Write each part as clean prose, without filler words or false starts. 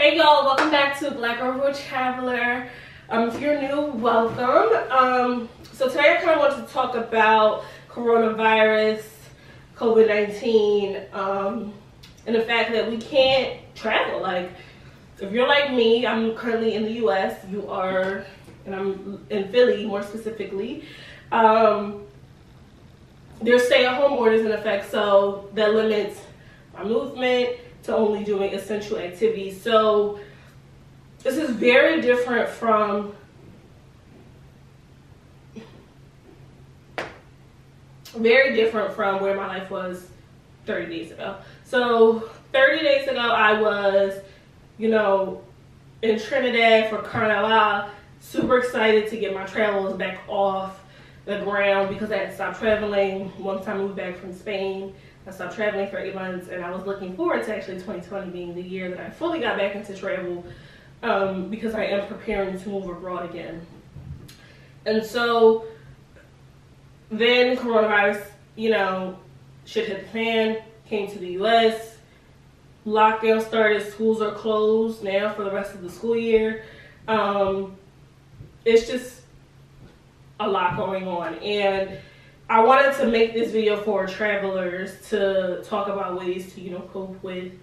Hey y'all, welcome back to Black World Traveler. If you're new, welcome. So today I kind of want to talk about coronavirus, COVID-19, and the fact that we can't travel. Like, if you're like me, I'm currently in the US, you are, and I'm in Philly more specifically. There's stay-at-home orders in effect, so that limits my movement to only doing essential activities. So this is very different from where my life was 30 days ago. So 30 days ago I was, in Trinidad for Carnival, super excited to get my travels back off the ground because I had stopped traveling once I moved back from Spain. I stopped traveling for 8 months, and I was looking forward to actually 2020 being the year that I fully got back into travel, because I am preparing to move abroad again. And so then coronavirus, shit hit the fan, came to the US, lockdown started, schools are closed now for the rest of the school year. It's just a lot going on, and I wanted to make this video for travelers to talk about ways to, cope with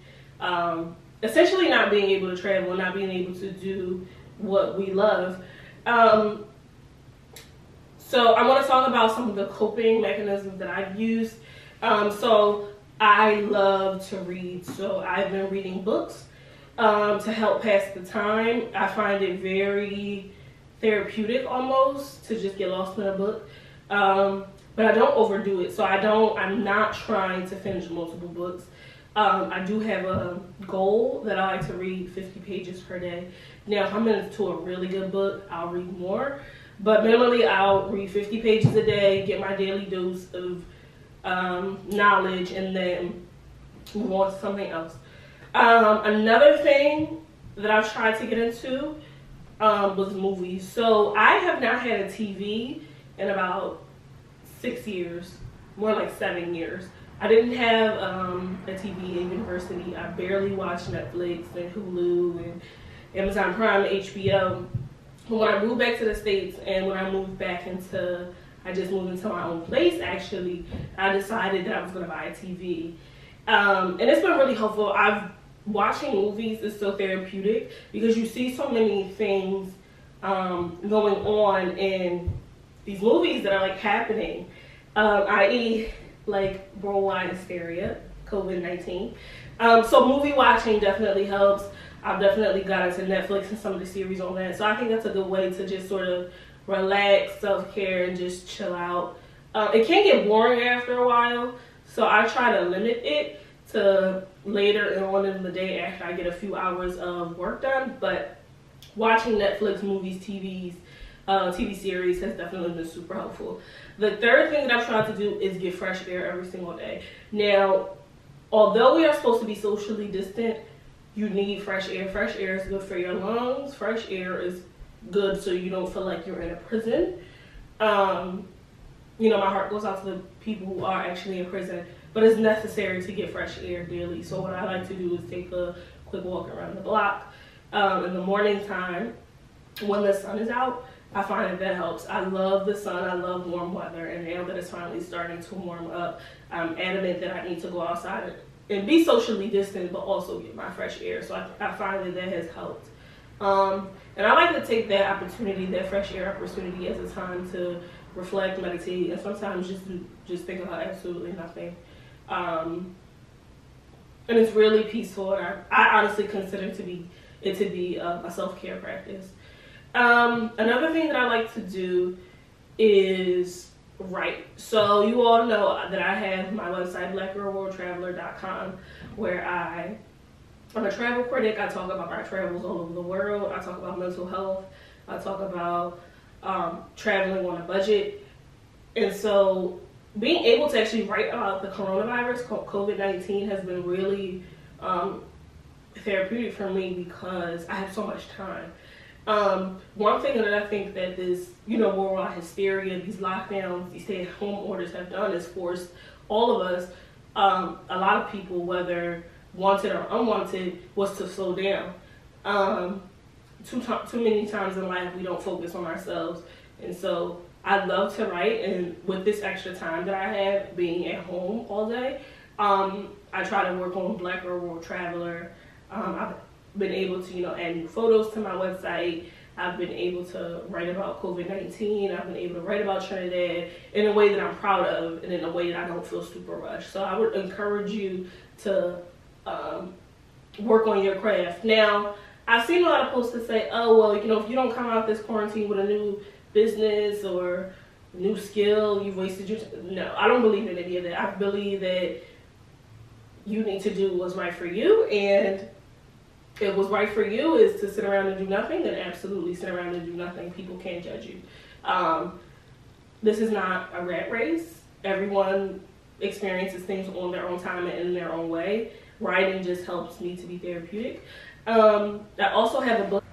essentially not being able to travel, not being able to do what we love. So I want to talk about some of the coping mechanisms that I've used. So I love to read, so I've been reading books to help pass the time. I find it very therapeutic almost to just get lost in a book. But I don't overdo it, so I'm not trying to finish multiple books. I do have a goal that I like to read 50 pages per day. Now, if I'm into a really good book, I'll read more. But minimally, I'll read 50 pages a day, get my daily dose of knowledge, and then move on to something else. Another thing that I've tried to get into was movies. So I have not had a TV in about 6 years, more like 7 years. I didn't have a TV in university. I barely watched Netflix and Hulu and Amazon Prime and HBO. But when I moved back to the States and when I just moved into my own place actually, I decided that I was gonna buy a TV. And it's been really helpful. Watching movies is so therapeutic because you see so many things going on in these movies that are like happening, i.e. like worldwide hysteria, COVID-19. So movie watching definitely helps. I've definitely got into Netflix and some of the series on that. So I think that's a good way to just sort of relax, self-care, and just chill out. It can get boring after a while, so I try to limit it to later on in the day after I get a few hours of work done. But watching Netflix, movies, TV series has definitely been super helpful. The third thing that I've tried to do is get fresh air every single day. Now, although we are supposed to be socially distant, you need fresh air. Fresh air is good for your lungs. Fresh air is good so you don't feel like you're in a prison. My heart goes out to the people who are actually in prison, but it's necessary to get fresh air daily. So what I like to do is take a quick walk around the block in the morning time when the sun is out. I find that helps. I love the sun, I love warm weather, and now that it's finally starting to warm up, I'm adamant that I need to go outside and be socially distant, but also get my fresh air. So I find that has helped. And I like to take that opportunity, that fresh air opportunity, as a time to reflect, meditate, and sometimes just think about absolutely nothing. And it's really peaceful, and I honestly consider it to be a self-care practice. Another thing that I like to do is write. So you all know that I have my website, blackgirlworldtraveler.com, where I'm a travel critic. I talk about my travels all over the world. I talk about mental health. I talk about traveling on a budget. And so being able to actually write about the coronavirus, COVID-19, has been really therapeutic for me because I have so much time. One thing that I think that this, worldwide hysteria, these lockdowns, these stay-at-home orders have done is forced all of us, a lot of people, whether wanted or unwanted, was to slow down. Too many times in life we don't focus on ourselves, and so I love to write, and with this extra time that I have being at home all day, I try to work on Black Girl World Traveler. I've been able to, add new photos to my website. I've been able to write about COVID-19. I've been able to write about Trinidad in a way that I'm proud of and in a way that I don't feel super rushed. So I would encourage you to work on your craft. Now, I've seen a lot of posts that say, oh, well, if you don't come out this quarantine with a new business or new skill, you've wasted your time. No, I don't believe in any of that. I believe that you need to do what's right for you, and if what's right for you is to sit around and do nothing, then absolutely sit around and do nothing. People can't judge you. This is not a rat race. Everyone experiences things on their own time and in their own way. Writing just helps me to be therapeutic. I also have a book.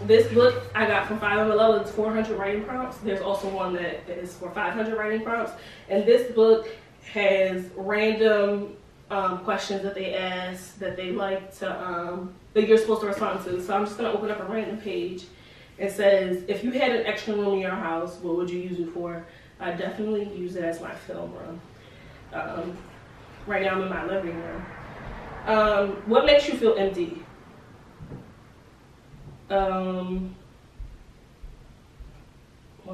This book I got from 5 Below. It's 400 writing prompts. There's also one that is for 500 writing prompts. And this book has random questions that they ask that they like to, that you're supposed to respond to. So I'm just going to open up a random page. It says, if you had an extra room in your house, what would you use it for? I definitely use it as my film room. Right now I'm in my living room. What makes you feel empty? What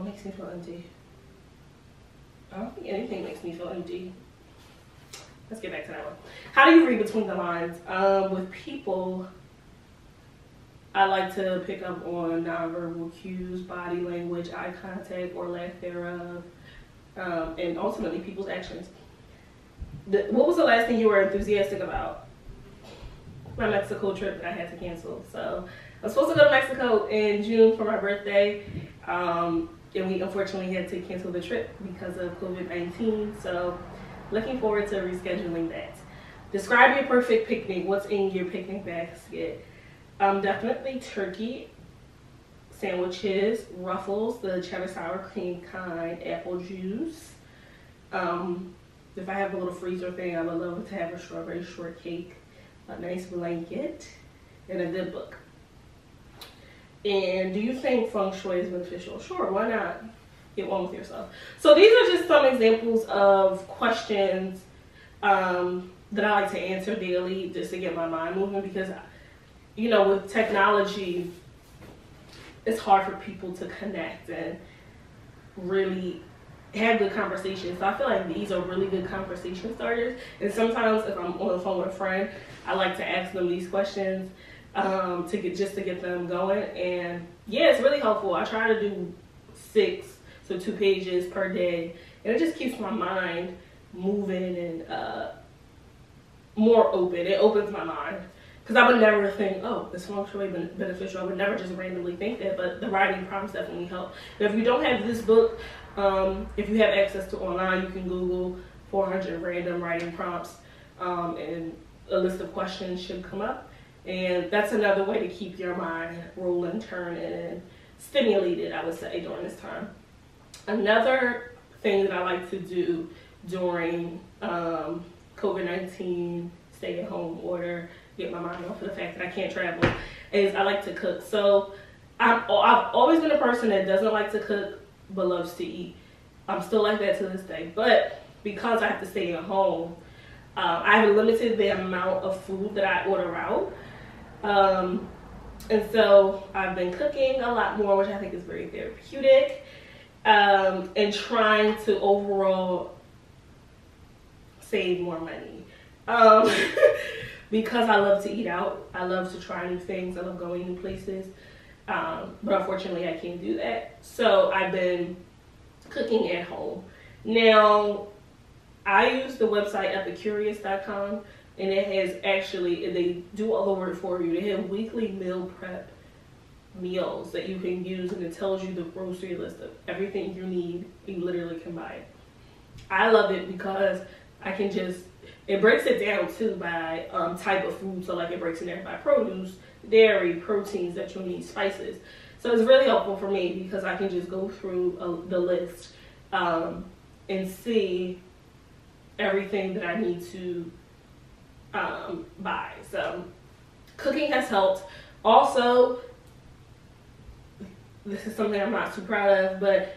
makes me feel empty? I don't think anything makes me feel empty. Let's get back to that one. How do you read between the lines? With people, I like to pick up on nonverbal cues, body language, eye contact, or lack thereof, and ultimately people's actions. What was the last thing you were enthusiastic about? My Mexico trip that I had to cancel. So I was supposed to go to Mexico in June for my birthday, and we unfortunately had to cancel the trip because of COVID-19. So looking forward to rescheduling that. Describe your perfect picnic. What's in your picnic basket? Definitely turkey, sandwiches, Ruffles, the cheddar sour cream kind, apple juice. If I have a little freezer thing, I would love to have a strawberry shortcake, a nice blanket, and a good book. And do you think feng shui is beneficial? Sure, why not? Get one with yourself. So these are just some examples of questions that I like to answer daily just to get my mind moving, because with technology, it's hard for people to connect and really have good conversations. So I feel like these are really good conversation starters. And sometimes if I'm on the phone with a friend, I like to ask them these questions to get them going. And yeah, it's really helpful. I try to do 2 pages per day, and it just keeps my mind moving and more open. It opens my mind, because I would never think, oh, this feng shui beneficial. I would never just randomly think that, but the writing prompts definitely help. Now, if you don't have this book, if you have access to online, you can Google 400 random writing prompts, and a list of questions should come up. And that's another way to keep your mind rolling, turning, and stimulated, I would say, during this time. Another thing that I like to do during COVID-19 stay-at-home order, get my mind off of the fact that I can't travel, is I like to cook. So I've always been a person that doesn't like to cook but loves to eat. I'm still like that to this day. But because I have to stay at home, I have limited the amount of food that I order out. And so I've been cooking a lot more, which I think is very therapeutic, and trying to overall save more money. Because I love to eat out. I love to try new things. I love going new places. But unfortunately, I can't do that. So I've been cooking at home. Now, I use the website epicurious.com, and it has actually, they do all the work for you. They have weekly meal prep meals that you can use, and it tells you the grocery list of everything you need. You literally can buy it. I love it because I can just, it breaks it down too by type of food. So like it breaks it down by produce, dairy, proteins that you'll need, spices. So it's really helpful for me because I can just go through the list and see everything that I need to buy. So cooking has helped. Also, this is something I'm not too proud of, but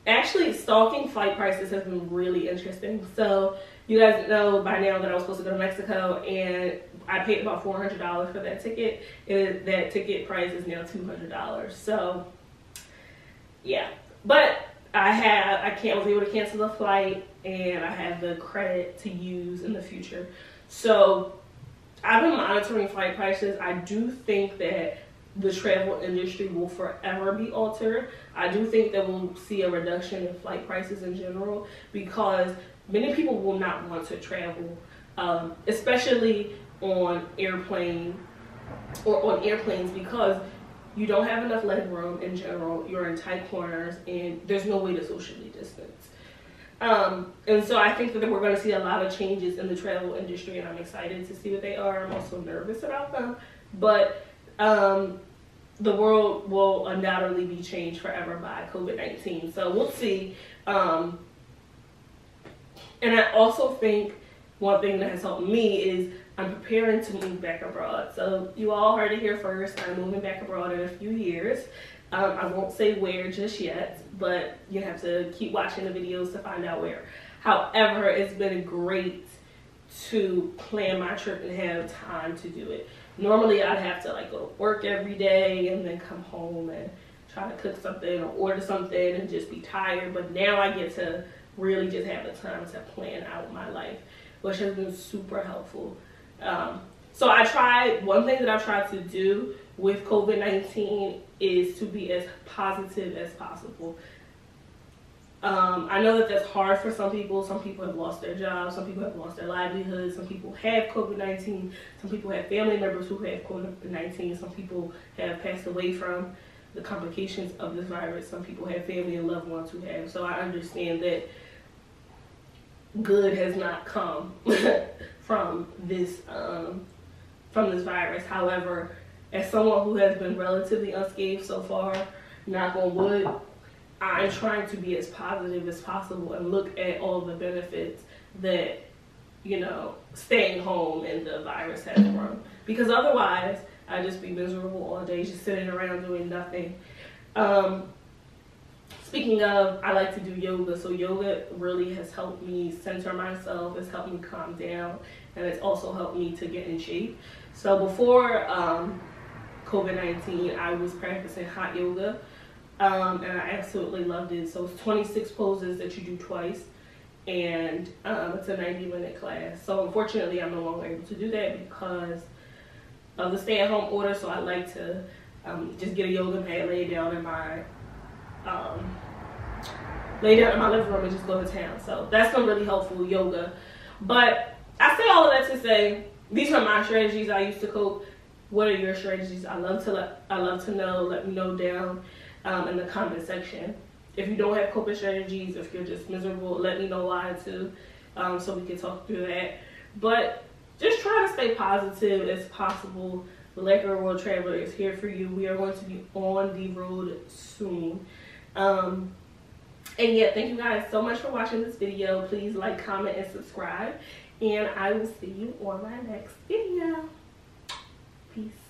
actually stalking flight prices has been really interesting. So you guys know by now that I was supposed to go to Mexico, and I paid about $400 for that ticket, and that ticket price is now $200. So yeah, but I was able to cancel the flight, and I have the credit to use in the future. So I've been monitoring flight prices. I do think that the travel industry will forever be altered. I do think that we'll see a reduction in flight prices in general, because many people will not want to travel, especially on airplanes, because you don't have enough leg room in general. You're in tight corners, and there's no way to socially distance. And so I think that we're going to see a lot of changes in the travel industry, and I'm excited to see what they are. I'm also nervous about them, but the world will undoubtedly be changed forever by COVID-19. So we'll see. And I also think one thing that has helped me is I'm preparing to move back abroad. So you all heard it here first. I'm moving back abroad in a few years. I won't say where just yet, but you have to keep watching the videos to find out where. However, it's been great to plan my trip and have time to do it. Normally I'd have to like go to work every day and then come home and try to cook something or order something and just be tired. But now I get to really just have the time to plan out my life, which has been super helpful. So one thing that I've tried to do with COVID-19 is to be as positive as possible. I know that that's hard for some people. Some people have lost their jobs. Some people have lost their livelihoods. Some people have COVID-19. Some people have family members who have COVID-19. Some people have passed away from the complications of this virus. Some people have family and loved ones who have. So I understand that good has not come from this virus. However, as someone who has been relatively unscathed so far, knock on wood, I'm trying to be as positive as possible and look at all the benefits that, you know, staying home and the virus has brought. Because otherwise, I'd just be miserable all day, just sitting around doing nothing. Speaking of, I like to do yoga. So yoga really has helped me center myself. It's helped me calm down, and it's also helped me to get in shape. So before COVID-19, I was practicing hot yoga. And I absolutely loved it. So it's 26 poses that you do twice, and it's a 90-minute class. So unfortunately, I'm no longer able to do that because of the stay-at-home order. So I like to just get a yoga mat, lay down in my living room and just go to town. So that's been really helpful, yoga. But I say all of that to say, these are my strategies I used to cope. What are your strategies? I love to know. Let me know down in the comment section. If you don't have coping strategies, if you're just miserable, let me know why too, so we can talk through that. But just try to stay positive as possible. The Laker World Traveler is here for you. We are going to be on the road soon. And yeah, thank you guys so much for watching this video. Please like, comment, and subscribe. And I will see you on my next video. Peace.